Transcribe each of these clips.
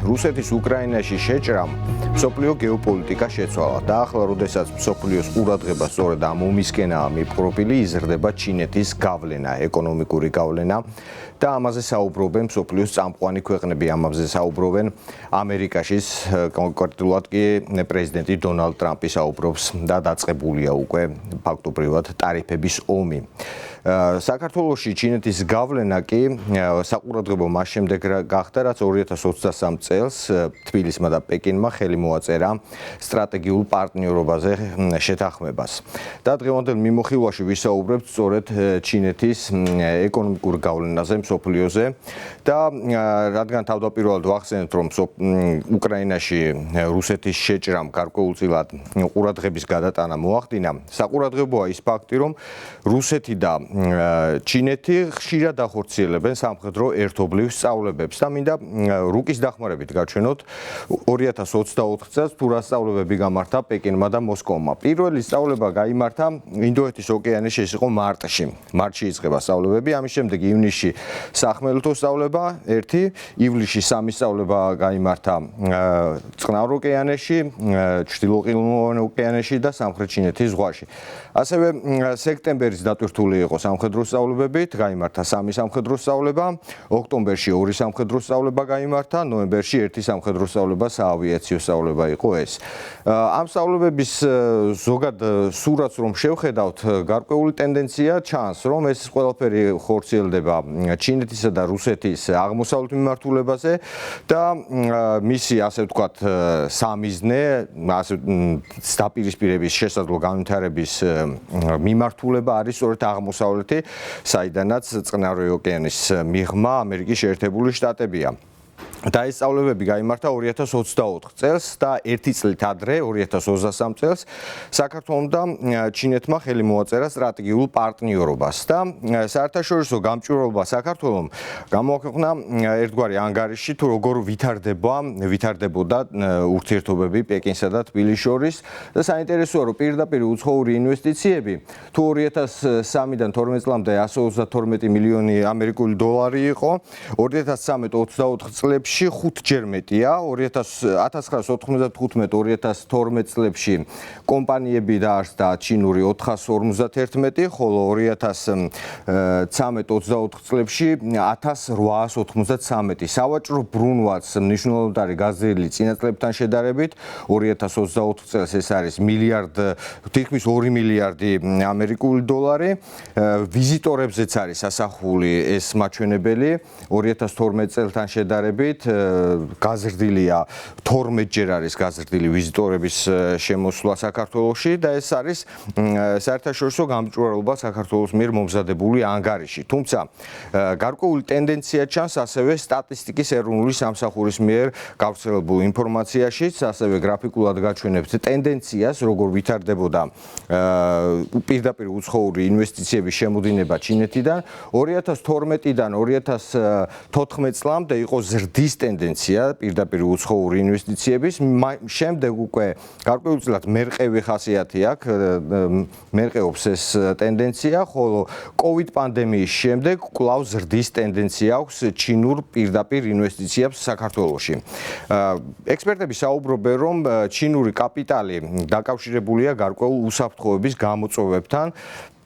რუსეთის უკრაინაში შეჭრამ მსოფლიო გეოპოლიტიკა შეცვალა და ახლა როდესაც მსოფლიოს ყურადღება სწორედ ამ ომისკენაა მიპყრობილი, იზრდება ჩინეთის გავლენა, ეკონომიკური გავლენა და ამაზე საუბრობენ მსოფლიოს წამყვანი ქვეყნები, ამაზე საუბრობენ ამერიკაშიც, კონკრეტულად კი პრეზიდენტი დონალდ ტრამპი საუბრობს და დაწყებულია უკვე ფაქტობრივად ტარიფების ომი. საქართველოში ჩინეთის გავლენა კი საყურადღებო მას შემდეგ გახდა, რაც 2023 წელს თბილისმა და პეკინმა ხელი მოაწერა სტრატეგიულ პარტნიორობაზე შეთანხმებას. და დღევანდელ მიმოხილვაში ვისაუბრებთ სწორედ ჩინეთის ეკონომიკურ გავლენაზე მსოფლიოზე და რადგან თავდაპირველად ვახსენეთ, რომ უკრაინაში რუსეთის შეჭრამ გარკვეულწილად ყურადღების გადატანა მოახდინა, საყურადღებოა ის ფაქტი, რომ რუსეთი და ჩინეთი ხშირად ახორციელებენ სამხედრო ერთობლივ სწავლებებს და მინდა რუკის დახმარებით გაჩვენოთ 2024 წელს თუ რა სწავლებები გამართა პეკინმა და მოსკოვმა. პირველი სწავლება გაიმართა ინდოეთის ოკეანეში, ეს იყო მარტში. მარტში იწყება სწავლებები, ამის შემდეგ ივნისში სახმელეთო სწავლება 1, ივლისში 3 სწავლება გაიმართა წყნარ ოკეანეში, ჩრდილოყინულოვან ოკეანეში და სამხრეთ ჩინეთის ზღვაში. ასევე სექტემბერის დატვირთული იყო სამხედრო სწავლებებით, გაიმართა 3 სამხედრო სწავლება, ოქტომბერში 2 სამხედრო სწავლება გაიმართა, ნოემბერში 1 სამხედრო სწავლება, საავიაციო სწავლება იყო ეს. ამ სწავლებების ზოგად სურათს რომ შევხედავთ, გარკვეული ტენდენცია ჩანს, რომ ეს ყველაფერი ხორციელდება ჩინეთისა და რუსეთის აღმოსავლეთ მიმართულებაზე და მისი ასე ვთქვათ სამიზნე, ასე დაპირისპირების შესაძლო განვითარების მიმართულება არის სწორედ აღმოსავლეთი, საიდანაც წყნარი ოკეანის მიღმა ამერიკის შეერთებული შტატებია. და ეს სწავლებები გაიმართა 2024 წელს და 1 წლით ადრე 2023 წელს საქართველოს და ჩინეთმა ხელი მოაწერა სტრატეგიულ პარტნიორობას და საერთაშორისო გამჭვირვალობა საქართველოს გამოაქვეყნა ერთგვარი ანგარიში თუ როგორ ვითარდებოდა ურთიერთობები პეკინსა და თბილისის შორის და საინტერესოა რომ პირდაპირ უცხოური ინვესტიციები თუ 2003-დან 12 წლამდე 132 მილიონი ამერიკული დოლარი იყო 2013-24 წლებში 5-ჯერ მეტია 1995-2012 წლებში კომპანიები დაარსდა ჩინური 451, ხოლო 2013-24 წლებში 1893. სავაჭრო ბრუნვაც მნიშვნელოვნად გაზრდილი წინა წლებთან შედარებით 2024 წელს ეს არის თითქმის 2 მილიარდი ამერიკული დოლარი. ვიზიტორებზეც არის ასახული ეს მაჩვენებელი 2012 წელთან შედარებით გაზრდილია 12-ჯერ არის გაზრდილი ვიზიტორების შემოსვლა საქართველოში და ეს არის საერთაშორისო გამჭვირვალობა საქართველოს მიერ მომზადებული ანგარიში. თუმცა გარკვეული ტენდენცია ჩანს ასევე სტატისტიკის ეროვნული სამსახურის მიერ გავრცელებულ ინფორმაციაშიც, ასევე გრაფიკულად გაჩვენებთ ტენდენციას, როგორ ვითარდებოდა პირდაპირ უცხოური ინვესტიციების შემოდინება ჩინეთიდან 2012-დან 2014 წლამდე იყო ზრდის ტენდენცია პირდაპირ უცხოური ინვესტიციების, შემდეგ უკვე გარკვეულწილად მერყევი ხასიათი აქვს, მერყეობს ეს ტენდენცია, ხოლო COVID პანდემიის შემდეგ კვლავ ზრდის ტენდენცია აქვს ჩინურ პირდაპირ ინვესტიციებს საქართველოში. ექსპერტები საუბრობენ, რომ ჩინური კაპიტალი დაკავშირებულია გარკვეულ უსაფრთხოების გამოწვევებთან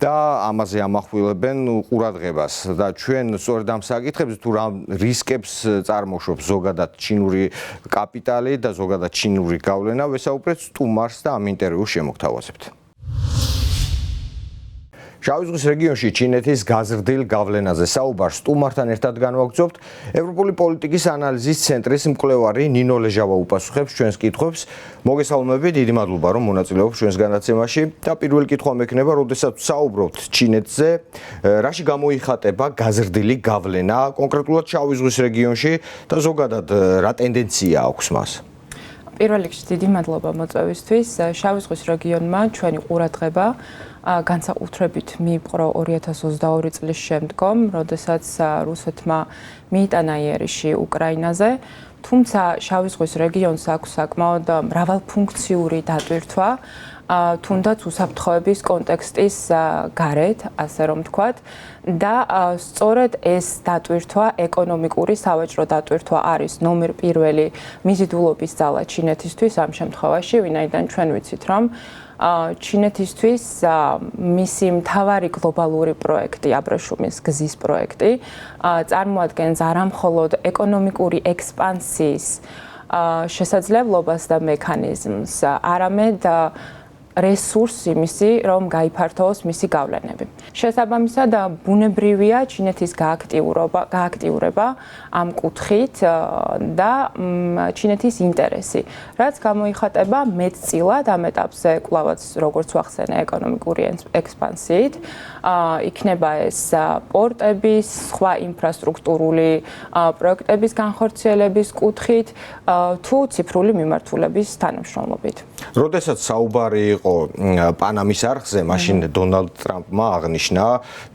და ამაზე ამახვილებენ ყურადღებას და ჩვენ სწორედ ამ საკითხებზე თუ რა რისკებს წარმოშობს ზოგადად ჩინური კაპიტალი და ზოგადად ჩინური გავლენა ვესაუბრეთ სტუმარს და ამ ინტერვიუს შემოგთავაზებთ. შავი ზღვის რეგიონში ჩინეთის გაზრდილ გავლენაზე საუბარს სტუმართან ერთად განვაგრძობთ ევროპული პოლიტიკის ანალიზის ცენტრის მკვლევარი ნინო ლეჟავა უპასუხებს ჩვენს კითხვებს. მოგესალმებით, დიდი მადლობა რომ მონაწილეობთ ჩვენს განაცემაში და პირველი კითხვა მექნება, როდესაც საუბრობთ ჩინეთზე, რაში გამოიხატება გაზრდილი გავლენა კონკრეტულად შავი ზღვის რეგიონში და ზოგადად რა ტენდენცია აქვს მას? პირველ რიგში დიდი მადლობა მოწვევისთვის. შავი ზღვის რეგიონმა ჩვენი ყურადღება განსაკუთრებით მიიპყრო 2022 წლის შემდგომ, როდესაც რუსეთმა მიიტანა იერიში უკრაინაზე. თუმცა შავი ზღვის რეგიონს აქვს საკმაოდ მრავალფუნქციური დატვირთვა თუნდაც უსაფრთხოების კონტექსტის გარეთ, ასე რომ ვთქვათ, და სწორედ ეს დატვირთვა, ეკონომიკური სავაჭრო დატვირთვა არის ნომერ პირველი მიზიდულობის ძალა ჩინეთისთვის ამ შემთხვევაში, ვინაიდან ჩვენ ვიცით, რომ ჩინეთისთვის მისი მთავარი გლობალური პროექტი, აბრეშუმის გზის პროექტი, წარმოადგენს არამხოლოდ ეკონომიკური ექსპანსიის შესაძლებლობას და მექანიზმს, არამედ რესურსი მისი, რომ გაიფართოვოს მისი გავლენები. შესაბამისად, ბუნებრივია ჩინეთის გააქტიურება ამ კუთხით და ჩინეთის ინტერესი, რაც გამოიხატება მეტწილად ამ ეტაპზე, კვლავაც როგორც ვახსენე, ეკონომიკური ექსპანსიით, იქნება ეს პორტების, სხვა ინფრასტრუქტურული პროექტების განხორციელების კუთხით, თუ ციფრული მიმართულების თანამშრომლობით. როდესაც საუბარი იყო პანამის არხზე, მაშინ დონალდ ტრამპმა აღნიშნა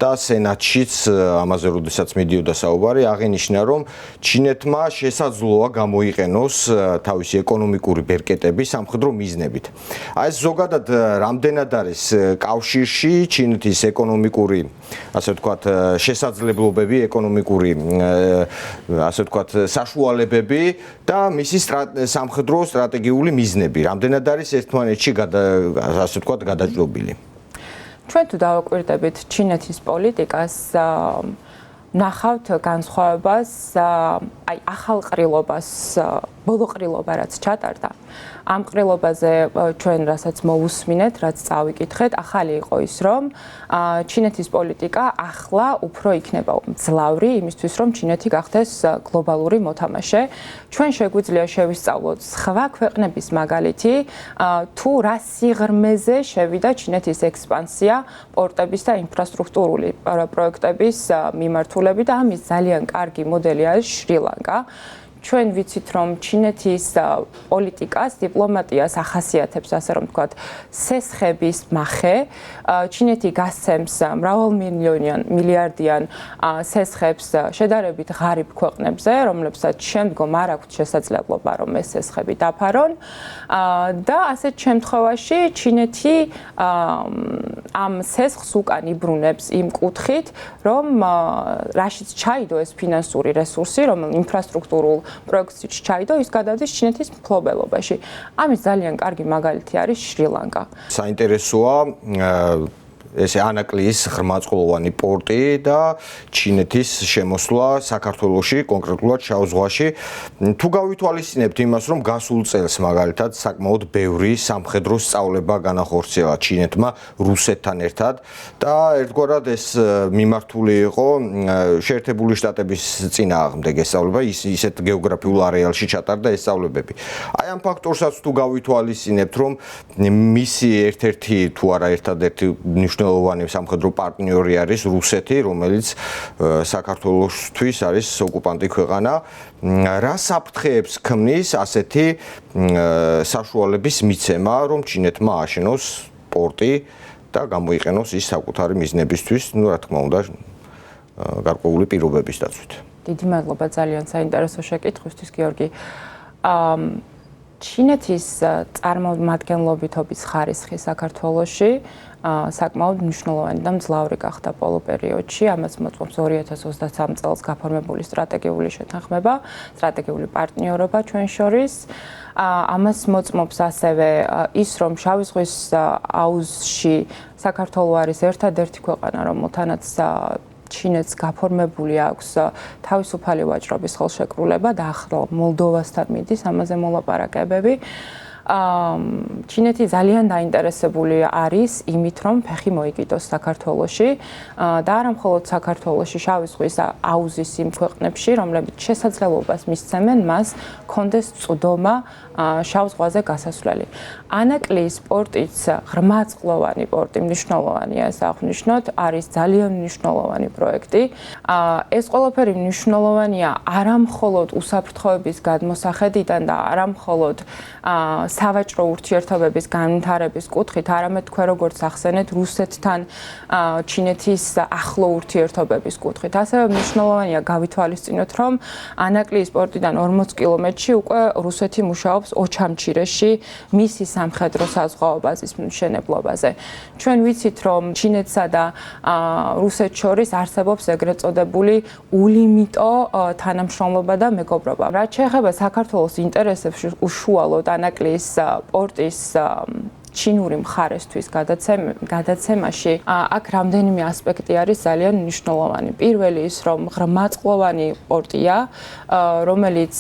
და სენატშიც ამაზე როდესაც მიდიოდა საუბარი, აღინიშნა, რომ ჩინეთმა შესაძლოა გამოიყენოს თავისი ეკონომიკური ბერკეტები სამხედრო მიზნებით. აი ეს ზოგადად რამდენად არის კავშირში ჩინეთის ეკონომიკური, ასე ვთქვათ, შესაძლებლობები, ეკონომიკური, ასე ვთქვათ, საშუალებები და მისი სამხედრო სტრატეგიული მიზნები, რამდენად არის ერთმანეთში ასე ვთქვათ, გადაჭრობილი. ჩვენ თუ დავაკვირდებით ჩინეთის პოლიტიკას, ნახავთ განსხვავებას, აი ახალ ყრილობას, ბოლო ყრილობა რაც ჩატარდა. ამ ყრილობაზე ჩვენ რასაც მოვუსმინეთ, რაც წავიკითხეთ, ახალი იყო ის, რომ ჩინეთის პოლიტიკა ახლა უფრო იქნება მძლავრი იმისთვის, რომ ჩინეთი გახდეს გლობალური მოთამაშე. ჩვენ შეგვიძლია შევისწავლოთ სხვა ქვეყნების მაგალითი, თუ რა სიღრმეზე შევიდა ჩინეთის ექსპანსია პორტების და ინფრასტრუქტურული პროექტების მიმართულებით და ამის ძალიან კარგი მოდელი არის შრი-ლანკა. ჩვენ ვიცით, რომ ჩინეთის პოლიტიკას, დიპლომატიას ახასიათებს, ასე რომ ვთქვათ, სესხების მახე. ჩინეთი გასცემს მრავალმილიარდიან სესხებს შედარებით ღარიბ ქვეყნებზე, რომლებსაც შემდგომ არ აქვთ შესაძლებლობა, რომ ეს სესხები დაფარონ. და ასეთ შემთხვევაში ჩინეთი ამ სესხს უკან იბრუნებს იმ კუთხით, რომ რაშიც ჩაიდო ეს ფინანსური რესურსი, რომ ინფრასტრუქტურულ პროექტში ჩაიდო, ის გადადის ჩინეთის მფლობელობაში. ამის ძალიან კარგი მაგალითი არის შრი-ლანკა. საინტერესოა ესე ანაკლიის ღრმაწყლოვანი პორტი და ჩინეთის შემოსვლა საქართველოში, კონკრეტულად შავ ზღვაში. თუ გავითვალისწინებთ იმას, რომ გასულ წელს მაგალითად საკმაოდ ბევრი სამხედრო სწავლება განახორციელა ჩინეთმა რუსეთთან ერთად და ერთგვარად ეს მიმართული იყო შეერთებული შტატების წინააღმდეგ ეს სწავლება, ისეთ გეოგრაფიულ არეალში ჩატარდა ეს სწავლებები. აი ამ ფაქტორსაც თუ გავითვალისწინებთ, რომ მისი ერთ-ერთი თუ არა ერთადერთი მნიშვნელოვანი სამხედრო პარტნიორი არის რუსეთი, რომელიც საქართველოსთვის არის ოკუპანტი ქვეყანა. რა საფრთხეებს ქმნის ასეთი საშუალების მიცემა, რომ ჩინეთმა აშენოს პორტი და გამოიყენოს ის საკუთარი მიზნებისთვის, ну, რა თქმა უნდა, გარკვეული პირობების დაცვით. დიდი მადლობა ძალიან საინტერესო შეკითხვისთვის, გიორგი. ჩინეთის წარმომადგენლობითობის ხარისხი საქართველოში საკმაოდ მნიშვნელოვანი და მძლავრი გახდა ბოლო პერიოდში. ამას მოწმობს 2023 წელს გაფორმებული სტრატეგიული შეთანხმება, სტრატეგიული პარტნიორობა ჩვენ შორის. ამას მოწმობს ასევე ის, რომ შავი ზღვის აუზში საქართველო არის ერთადერთი ქვეყანა, რომელთანაც ჩინეთს გაფორმებული აქვს თავისუფალი ვაჭრობის ხელშეკრულება და ახლა მოლდოვასთან მიდის ამაზე მოლაპარაკებები. ჩინეთი ძალიან დაინტერესებული არის იმით, რომ ფეხი მოიკიდოს საქართველოში და არა მხოლოდ საქართველოში, შავი ზღვის აუზის იმ ქვეყნებში, რომლებიც შესაძლებლობას მისცემენ მას კონდეს წვდომა შავ ზღვაზე გასასვლელი. ანაკლიის პორტიც ღრმაწყლოვანი პორტი, მნიშვნელოვანია ეს აღვნიშნოთ, არის ძალიან მნიშვნელოვანი პროექტი. ეს ყველაფერი მნიშვნელოვანია არა მხოლოდ უსაფრთხოების გადმოსახედიდან და არა მხოლოდ სავაჭრო ურთიერთობების განვითარების კუთხით, არამედ თქვენ როგორც ახსენეთ, რუსეთთან ჩინეთის ახლო ურთიერთობების კუთხით. ასევე მნიშვნელოვანია გავითვალისწინოთ, რომ ანაკლიის პორტიდან 40 კილომეტრში უკვე რუსეთი მუშაობს ოჩამჩირეში მისი სამხედრო საზღვაო ბაზის მშენებლობაზე. ჩვენ ვიცით, რომ ჩინეთსა და რუსეთს შორის არსებობს ეგრეთ წოდებული ულიმიტო თანამშრომლობა და მეგობრობა. რაც შეეხება საქართველოს ინტერესებს უშუალოდ ანაკლიის პორტის ჩინური მხარესთვის გადაცემაში აქ რამდენიმე ასპექტი არის ძალიან მნიშვნელოვანი. პირველი ის, რომ ღრმაწყლოვანი პორტია, რომელიც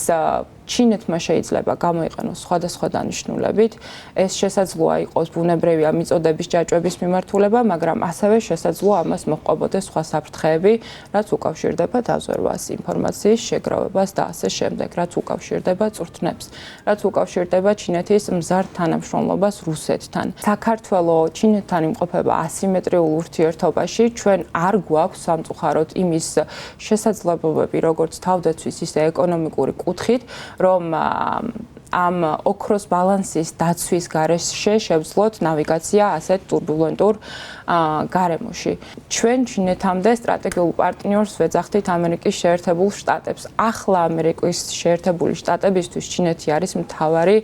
ჩინეთმა შეიძლება გამოიყენოს სხვადასხვა დანიშნულებით. ეს შესაძლოა იყოს ბუნებრივი მიწოდების ჯაჭვების მიმართულება, მაგრამ ასევე შესაძლოა ამას მოჰყვებოდეს სხვა საფრთხეები, რაც უკავშირდება დაზვერვას, ინფორმაციის შეგროვებას და ასე შემდეგ, რაც უკავშირდება წვრთნებს, რაც უკავშირდება ჩინეთის მზარდ თანამშრომლობას რუსეთთან. საქართველოს ჩინეთთან იმყოფება ასიმეტრიულ ურთიერთობაში, ჩვენ არ გვაქვს სამწუხაროდ იმის შესაძლებლობები, როგორც თავდაცვის, ისე ეკონომიკური კუთხით, რომ ამ ოქროს ბალანსის დაცვის გარეშე შევძლოთ ნავიგაცია ასეთ турბულენტურ გარემოში. ჩვენ ჩინეთამდე სტრატეგიულ პარტნიორს ვეძახდით ამერიკის შეერთებულ შტატებს. ახლა ამერიკის შეერთებული შტატებისთვის ჩინეთი არის მთავარი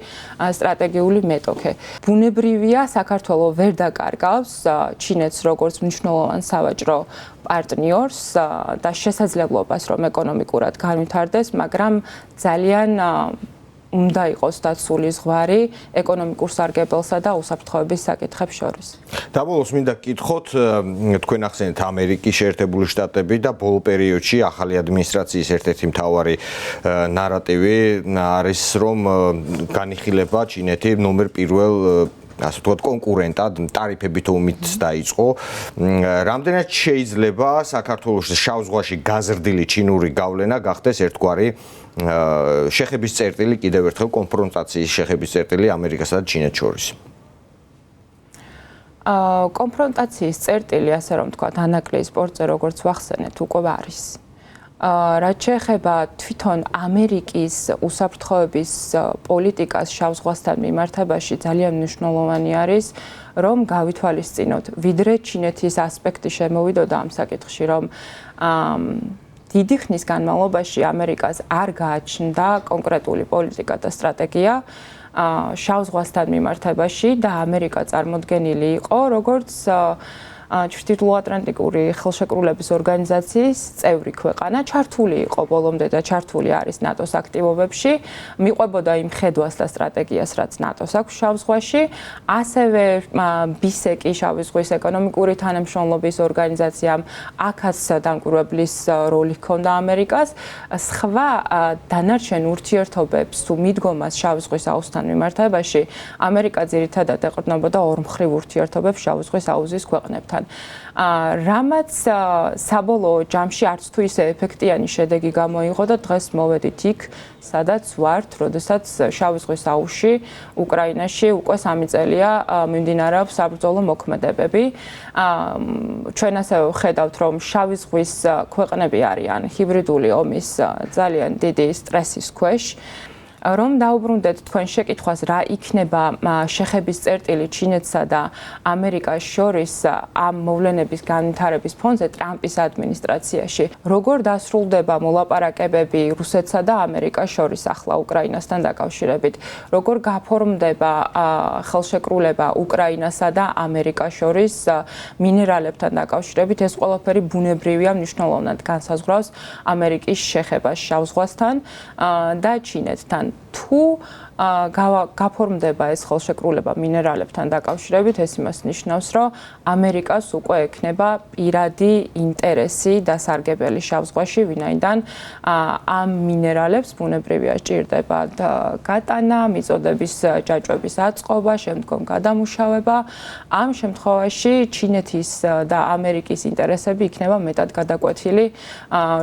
სტრატეგიული მეტოქე. ბუნებრივია, საქართველოს ვერ დაკარგავს ჩინეთს როგორც მნიშვნელოვან სავაჭრო პარტნიორს და შესაძლებლობას, რომ ეკონომიკურად განვითარდეს, მაგრამ ძალიან უნდა იყოს დაცული ზღვარი ეკონომიკურ სარგებელსა და უსაფრთხოების საკითხებს შორის. დაბოლოს მინდა გკითხოთ, თქვენ ახსენეთ ამერიკის შეერთებული შტატები და ბოლო პერიოდში ახალი ადმინისტრაციის ერთ-ერთი მთავარი ნარატივი არის, რომ განიხილება ჩინეთი ნომერ პირველ ასე ვთქვათ, კონკურენტად ტარიფებით ომიც დაიწყო. რამდენად შეიძლება საქართველოს შავ ზღვაში გაზრდილი ჩინური გავლენა გახდეს ერთგვარი შეხების წერტილი, კიდევ ერთხელ კონფრონტაციის შეხების წერტილი ამერიკასა და ჩინეთს შორის? კონფრონტაციის წერტილი, ასე რომ ვთქვათ, ანაკლიის პორტზე როგორც ვახსენეთ, უკვე არის. რაც შეეხება თვითონ ამერიკის უსაფრთხოების პოლიტიკას შავ ზღვასთან მიმართებაში, ძალიან მნიშვნელოვანი არის, რომ გავითვალისწინოთ, ვიდრე ჩინეთის ასპექტი შემოვიდოდა ამ საკითხში, რომ დიდი ხნის განმავლობაში ამერიკას არ გააჩნდა კონკრეტული პოლიტიკა და სტრატეგია შავ ზღვასთან მიმართებაში და ამერიკა წარმოდგენილი იყო როგორც ჩრდილოატლანტიკური ხელშეკრულების ორგანიზაციის წევრი ქვეყანა, ჩართული იყო ბოლომდე და ჩართული არის ნატოს აქტივობებში, მიყვებოდა იმ ხედვას და სტრატეგიას, რაც ნატოს აქვს შავ ზღვაში, ასევე BISEC-ი, შავი ზღვის ეკონომიკური თანამშრომლობის ორგანიზაციამ აქაც დამკვირვებლის როლი ჰქონდა ამერიკას, სხვა დანარჩენ ურთიერთობებს თუ მიდგომას შავი ზღვის აუზთან მიმართებაში, ამერიკა ძირითადად ეყრდნობოდა ორმხრივ ურთიერთობებს შავი ზღვის აუზის ქვეყნებთან. რამაც საბოლოო ჯამში არც თუ ისე ეფექტიანი შედეგი გამოიღო და დღეს მოვედით იქ, სადაც ვართ, როდესაც შავი ზღვის აუზში, უკრაინაში უკვე 3 წელია მიმდინარეობს საბრძოლო მოქმედებები. ჩვენ ასევე ვხედავთ, რომ შავი ზღვის ქვეყნები არიან ჰიბრიდული ომის ძალიან დიდი სტრესის ქვეშ. რომ დაუბრუნდეთ თქვენ შეკითხვას, რა იქნება შეხების წერტილი ჩინეთსა და ამერიკას შორის ამ მოვლენების განვითარების ფონზე ტრამპის ადმინისტრაციაში, როგორ დასრულდება მოლაპარაკებები რუსეთსა და ამერიკას შორის ახლა უკრაინასთან დაკავშირებით, როგორ გაფორმდება ხელშეკრულება უკრაინასა და ამერიკას შორის მინერალებთან დაკავშირებით, ეს ყველაფერი ბუნებრივია, მნიშვნელოვნად განსაზღვრავს ამერიკის შეხებას შავ ზღვასთან და ჩინეთთან. თუ გაფორმდება ეს ხელშეკრულება მინერალებთან დაკავშირებით, ეს იმას ნიშნავს, რომ ამერიკას უკვე ექნება პირადი ინტერესი დასარგებელი შავ ზღვაში, ვინაიდან ამ მინერალებს ბუნებრივია სჭირდება გატანა, მიწოდების ჯაჭვების აწყობა, შემდგომ გადამუშავება. ამ შემთხვევაში ჩინეთის და ამერიკის ინტერესები იქნება მეტად გადაკვეთილი,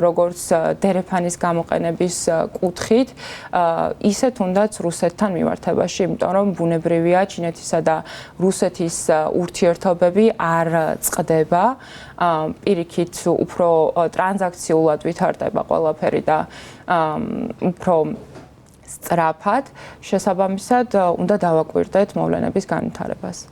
როგორც დერეფანის გამოყენების კუთხით, ისე თუნდაც რუსეთთან მიმართებაში, იმიტომ რომ ბუნებრივია ჩინეთისა და რუსეთის ურთიერთობები არ წყდება, პირიქით უფრო ტრანზაქციულად ვითარდება ყველაფერი და უფრო სწრაფად, შესაბამისად უნდა დავაკვირდეთ მოვლენების განვითარებას.